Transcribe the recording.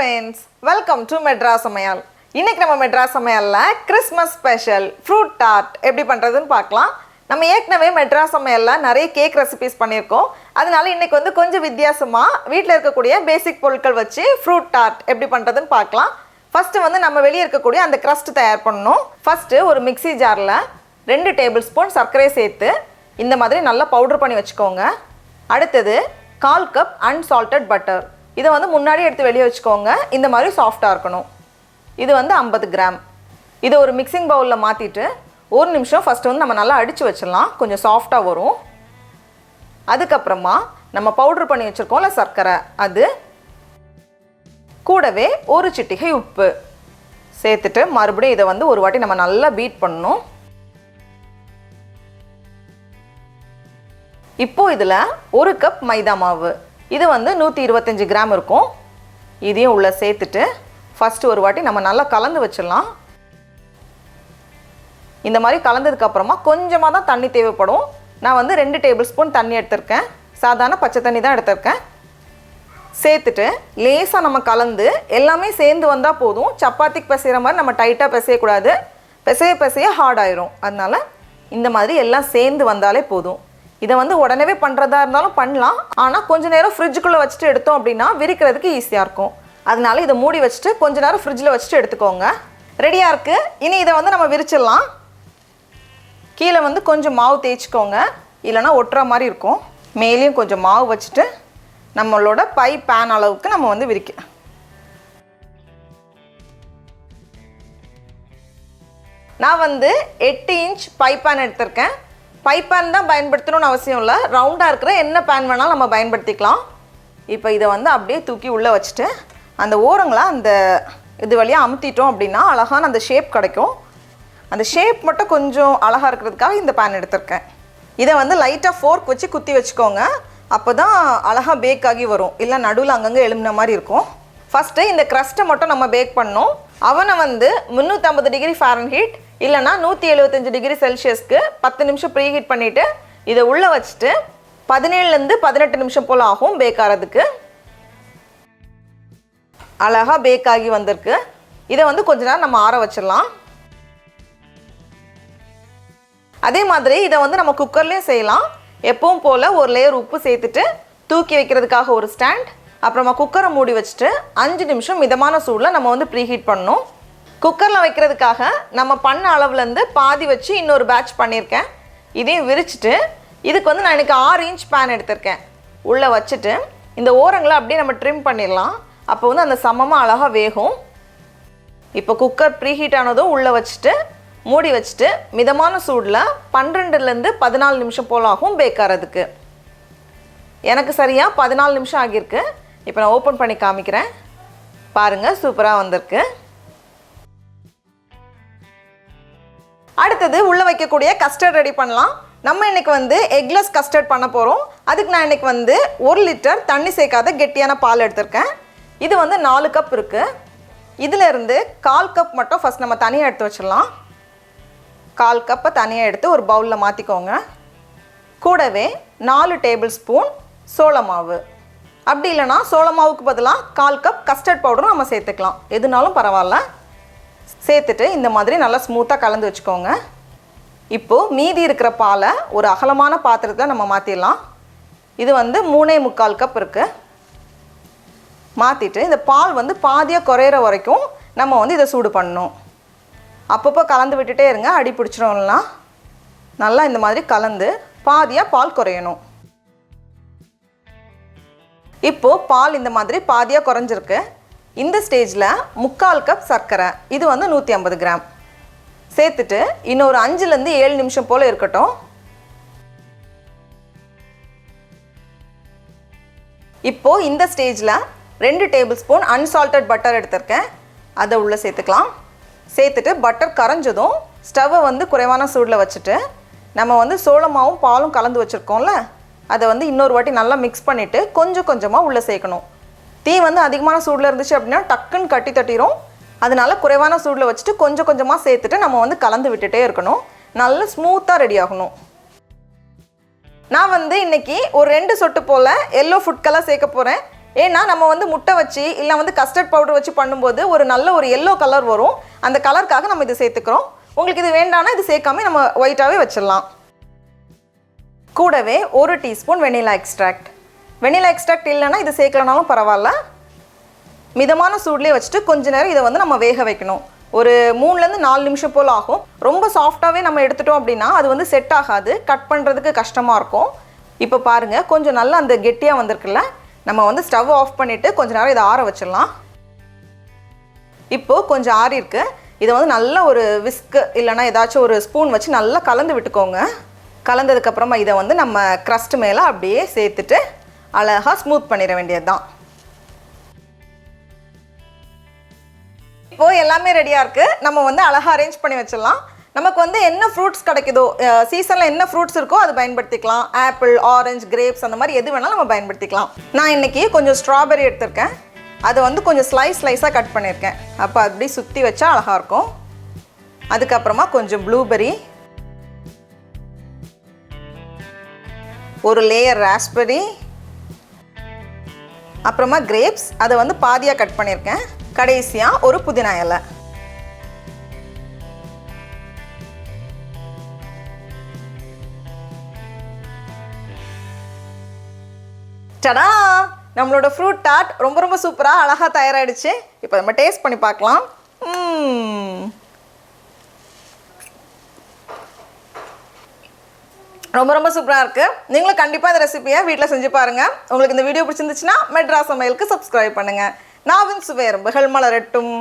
friends, welcome to Madras Samayal. இன்னைக்கு நம்ம Madras Samayalல Christmas special fruit tart எப்படி பண்றதுன்னு பார்க்கலாம். நம்ம ஏற்கனவே Madras Samayalல நிறைய கேக் ரெசிபீஸ் பண்ணியிருக்கோம். அதனால இன்னைக்கு வந்து கொஞ்சம் வித்தியாசமா வீட்ல இருக்கக்கூடிய பேசிக் பொருட்கள் வச்சு fruit tart எப்படி பண்றதுன்னு பார்க்கலாம். ஃபர்ஸ்ட் வந்து நம்ம வெளிய இருக்கக்கூடிய அந்த crust தயார் பண்ணனும். ஃபர்ஸ்ட் ஒரு மிக்ஸி ஜார்ல 2 டேபிள்ஸ்பூன் சர்க்கரை சேர்த்து இந்த மாதிரி நல்லா பவுடர் பண்ணி வச்சுக்கோங்க. அடுத்து 1/4 கப் unsalted butter. இதை வந்து முன்னாடி எடுத்து வெளியே வச்சுக்கோங்க. இந்த மாதிரி சாஃப்டாக இருக்கணும். இது வந்து 50 கிராம். இதை ஒரு மிக்சிங் பவுலில் மாற்றிட்டு ஒரு நிமிஷம் ஃபஸ்ட்டு வந்து நம்ம நல்லா அடித்து வச்சிடலாம். கொஞ்சம் சாஃப்டாக வரும். அதுக்கப்புறமா நம்ம பவுட்ரு பண்ணி வச்சுருக்கோம்ல சர்க்கரை, அது கூடவே ஒரு சிட்டிகை உப்பு சேர்த்துட்டு மறுபடியும் இதை வந்து ஒரு வாட்டி நம்ம நல்லா பீட் பண்ணணும். இப்போ இதில் 1 கப் மைதா மாவு, இது வந்து 125 கிராம் இருக்கும். இதையும் உள்ளே சேர்த்துட்டு ஃபஸ்ட்டு ஒரு வாட்டி நம்ம நல்லா கலந்து வச்சிடலாம். இந்த மாதிரி கலந்ததுக்கப்புறமா கொஞ்சமாக தான் தண்ணி தேவைப்படும். நான் வந்து 2 டேபிள் ஸ்பூன் தண்ணி எடுத்திருக்கேன். சாதாரண பச்சை தண்ணி தான் எடுத்திருக்கேன். சேர்த்துட்டு லேசாக நம்ம கலந்து எல்லாமே சேர்ந்து வந்தால் போதும். சப்பாத்திக்கு பிசைகிற மாதிரி நம்ம டைட்டாக பிசையக்கூடாது. பிசைய ஹார்ட் ஆயிரும். அதனால் இந்த மாதிரி எல்லாம் சேர்ந்து வந்தாலே போதும். இதை வந்து உடனே பண்ணுறதா இருந்தாலும் பண்ணலாம். ஆனால் கொஞ்சம் நேரம் ஃப்ரிட்ஜுக்குள்ளே வச்சுட்டு எடுத்தோம் அப்படின்னா விரிக்கிறதுக்கு ஈஸியாக இருக்கும். அதனால இதை மூடி வச்சுட்டு கொஞ்ச நேரம் ஃப்ரிட்ஜில் வச்சுட்டு எடுத்துக்கோங்க. ரெடியாக இருக்குது. இனி இதை வந்து நம்ம விரிச்சிடலாம். கீழே வந்து கொஞ்சம் மாவு தேய்ச்சிக்கோங்க, இல்லைனா ஒட்டுற மாதிரி இருக்கும். மேலேயும் கொஞ்சம் மாவு வச்சுட்டு நம்மளோட பை பேன் அளவுக்கு நம்ம வந்து விரிக்க. நான் வந்து 8 இன்ச் பை பேன் எடுத்திருக்கேன். பை பேன் தான் பயன்படுத்தணும்னு அவசியம் இல்லை. ரவுண்டாக இருக்கிற என்ன பேன் வேணாலும் நம்ம பயன்படுத்திக்கலாம். இப்போ இதை வந்து அப்படியே தூக்கி உள்ளே வச்சுட்டு அந்த ஓரங்களை அந்த இது வழியாக அமுத்திட்டோம் அப்படின்னா அழகான அந்த ஷேப் கிடைக்கும். அந்த ஷேப் மட்டும் கொஞ்சம் அழகாக இருக்கிறதுக்காக இந்த பேன் எடுத்திருக்கேன். இதை வந்து லைட்டாக ஃபோர்க் வச்சு குத்தி வச்சுக்கோங்க. அப்போ தான் அழகாக பேக் ஆகி வரும். இல்லை நடுவில் அங்கங்கே எழும்பின மாதிரி இருக்கும். ஃபஸ்ட்டு இந்த க்ரஸ்ட்டை மட்டும் நம்ம பேக் பண்ணோம். அவனை வந்து 350 டிகிரி ஃபாரன்ஹீட் இல்லைனா 175 டிகிரி செல்சியஸ்க்கு 10 நிமிஷம் ப்ரீ ஹீட் பண்ணிவிட்டு இதை உள்ளே வச்சுட்டு 17லேருந்து 18 நிமிஷம் போல் ஆகும் பேக் ஆகிறதுக்கு. அழகாக பேக் ஆகி வந்திருக்கு. இதை வந்து கொஞ்ச நேரம் நம்ம ஆற வச்சிடலாம். அதே மாதிரி இதை வந்து நம்ம குக்கர்லேயும் செய்யலாம். எப்பவும் போல் ஒரு லேயர் உப்பு சேர்த்துட்டு தூக்கி வைக்கிறதுக்காக ஒரு ஸ்டாண்ட், அப்புறமா குக்கரை மூடி வச்சுட்டு 5 நிமிஷம் மிதமான சூடில் நம்ம வந்து ப்ரீ ஹீட் பண்ணணும். குக்கரில் வைக்கிறதுக்காக நம்ம பண்ண அளவுலேருந்து பாதி வச்சு இன்னொரு பேட்ச் பண்ணியிருக்கேன். இதையும் விரிச்சிட்டு இதுக்கு வந்து நான் இன்றைக்கி 6 இன்ச் பேன் எடுத்திருக்கேன். உள்ளே வச்சுட்டு இந்த ஓரங்களை அப்படியே நம்ம ட்ரிம் பண்ணிடலாம். அப்போ வந்து அந்த சமமாக அழகாக வேகும். இப்போ குக்கர் ப்ரீ ஹீட் ஆனதும் உள்ளே வச்சுட்டு மூடி வச்சுட்டு மிதமான சூடில் 12லேருந்து 14 நிமிஷம் போல் ஆகும் பேக் ஆகிறதுக்கு. எனக்கு சரியாக 14 நிமிஷம் ஆகியிருக்கு. இப்போ நான் ஓப்பன் பண்ணி காமிக்கிறேன். பாருங்கள், சூப்பராக வந்திருக்கு. அடுத்தது உள்ளே வைக்கக்கூடிய கஸ்டர்ட் ரெடி பண்ணலாம். நம்ம இன்றைக்கி வந்து எக்லெஸ் கஸ்டர்ட் பண்ண போகிறோம். அதுக்கு நான் இன்றைக்கி வந்து 1 லிட்டர் தண்ணி சேர்க்காத கெட்டியான பால் எடுத்திருக்கேன். இது வந்து 4 கப் இருக்குது. இதிலேருந்து 1/4 கப் மட்டும் ஃபஸ்ட் நம்ம தனியாக எடுத்து வச்சிடலாம். 1/4 கப்பை தனியாக எடுத்து ஒரு பவுலில் மாற்றிக்கோங்க. கூடவே 4 டேபிள் ஸ்பூன் சோள மாவு, அப்படி இல்லைனா சோள மாவுக்கு பதிலாக 1/4 கப் கஸ்டர்ட் பவுடரும் நம்ம சேர்த்துக்கலாம். எதுனாலும் பரவாயில்ல. சேர்த்துட்டு இந்த மாதிரி நல்லா ஸ்மூத்தாக கலந்து வச்சுக்கோங்க. இப்போது மீதி இருக்கிற பாலை ஒரு அகலமான பாத்திரத்தில் நம்ம மாற்றிடலாம். இது வந்து 3.25 கப் இருக்குது. மாற்றிட்டு இந்த பால் வந்து பாதியாக குறையிற வரைக்கும் நம்ம வந்து இதை சூடு பண்ணணும். அப்பப்போ கலந்து விட்டுட்டே இருங்க, அடி பிடிச்சிடும்னா. நல்லா இந்த மாதிரி கலந்து பாதியாக பால் குறையணும். இப்போது பால் இந்த மாதிரி பாதியாக குறைஞ்சிருக்கு. இந்த ஸ்டேஜில் 3/4 கப் சர்க்கரை, இது வந்து 150 கிராம் சேர்த்துட்டு இன்னொரு 5லேருந்து 7 நிமிஷம் போல் இருக்கட்டும். இப்போது இந்த ஸ்டேஜில் 2 டேபிள் ஸ்பூன் unsalted பட்டர் எடுத்திருக்கேன். அதை உள்ளே சேர்த்துக்கலாம். சேர்த்துட்டு பட்டர் கரைஞ்சதும் ஸ்டவ்வை வந்து குறைவான சூடில் வச்சுட்டு நம்ம வந்து சோளமாவும் பாலும் கலந்து வச்சுருக்கோம்ல, அதை வந்து இன்னொரு வாட்டி நல்லா மிக்ஸ் பண்ணிவிட்டு கொஞ்சம் கொஞ்சமாக உள்ளே சேர்க்கணும். தீ வந்து அதிகமான சூடில் இருந்துச்சு அப்படின்னா டக்குன்னு கட்டி தட்டிடும். அதனால குறைவான சூடில் வச்சுட்டு கொஞ்சம் கொஞ்சமாக சேர்த்துட்டு நம்ம வந்து கலந்து விட்டுட்டே இருக்கணும். நல்ல ஸ்மூத்தாக ரெடி ஆகணும். நான் வந்து இன்றைக்கி ஒரு 2 சொட்டு போல் எல்லோ ஃபுட் கலர் சேர்க்க போகிறேன். ஏன்னா நம்ம வந்து முட்டை வச்சு இல்லை வந்து கஸ்டர்ட் பவுடர் வச்சு பண்ணும்போது ஒரு நல்ல ஒரு எல்லோ கலர் வரும். அந்த கலருக்காக நம்ம இது சேர்த்துக்கிறோம். உங்களுக்கு இது வேண்டாம்னா இது சேர்க்காம நம்ம ஒயிட்டாகவே வச்சிடலாம். கூடவே 1 teaspoon vanilla extract. Vanilla extract இல்லைன்னா இது சேர்க்கலனாலும் பரவாயில்ல. மிதமான சூட்லேயே வச்சுட்டு கொஞ்ச நேரம் இதை வந்து நம்ம வேக வைக்கணும். ஒரு 3லேருந்து 4 நிமிஷம் போல் ஆகும். ரொம்ப சாஃப்டாகவே நம்ம எடுத்துட்டோம் அப்படின்னா அது வந்து செட் ஆகாது, கட் பண்ணுறதுக்கு கஷ்டமாக இருக்கும். இப்போ பாருங்கள், கொஞ்சம் நல்லா அந்த கெட்டியாக வந்திருக்குல்ல. நம்ம வந்து ஸ்டவ் ஆஃப் பண்ணிவிட்டு கொஞ்ச நேரம் இதை ஆற வச்சிடலாம். இப்போது கொஞ்சம் ஆறி இருக்கு. இதை வந்து நல்ல ஒரு விஸ்க் இல்லைனா ஏதாச்சும் ஒரு ஸ்பூன் வச்சு நல்லா கலந்து விட்டுக்கோங்க. கலந்ததுக்கப்புறமா இதை வந்து நம்ம க்ரஸ்ட் மேலே அப்படியே சேர்த்துட்டு அழகாக ஸ்மூத் பண்ணிட வேண்டியது தான். இப்போது எல்லாமே ரெடியாக இருக்குது. நம்ம வந்து அழகாக அரேஞ்ச் பண்ணி வச்சிடலாம். நமக்கு வந்து என்ன ஃப்ரூட்ஸ் கிடைக்குதோ, சீசனில் என்ன ஃப்ரூட்ஸ் இருக்கோ அது பயன்படுத்திக்கலாம். ஆப்பிள், ஆரஞ்சு, கிரேப்ஸ் அந்த மாதிரி எது வேணாலும் நம்ம பயன்படுத்திக்கலாம். நான் இன்றைக்கி கொஞ்சம் ஸ்ட்ராபெரி எடுத்திருக்கேன். அதை வந்து கொஞ்சம் ஸ்லைஸாக கட் பண்ணியிருக்கேன். அப்போ அப்படி சுற்றி வச்சா அழகாக இருக்கும். அதுக்கப்புறமா கொஞ்சம் ப்ளூபெரி, ஒரு லேயர் ராஸ்பெரி, அப்புறமா கிரேப்ஸ், அதை வந்து பாதியாக கட் பண்ணியிருக்கேன். கடைசியாக ஒரு புதினா இலை. டடா, நம்மளோட ஃப்ரூட் டார்ட் ரொம்ப ரொம்ப சூப்பராக அழகாக தயாராகிடுச்சு. இப்போ நம்ம டேஸ்ட் பண்ணி பார்க்கலாம். ரொம்ப ரொம்ப சூப்பராக இருக்குது. நீங்களும் கண்டிப்பாக இந்த ரெசிபியை வீட்டில் செஞ்சு பாருங்கள். உங்களுக்கு இந்த வீடியோ பிடிச்சிருந்துச்சுன்னா மெட்ராஸ் சமையலுக்கு சப்ஸ்கிரைப் பண்ணுங்கள். நாவின் சுவை எறும்புகள் மலரட்டும்.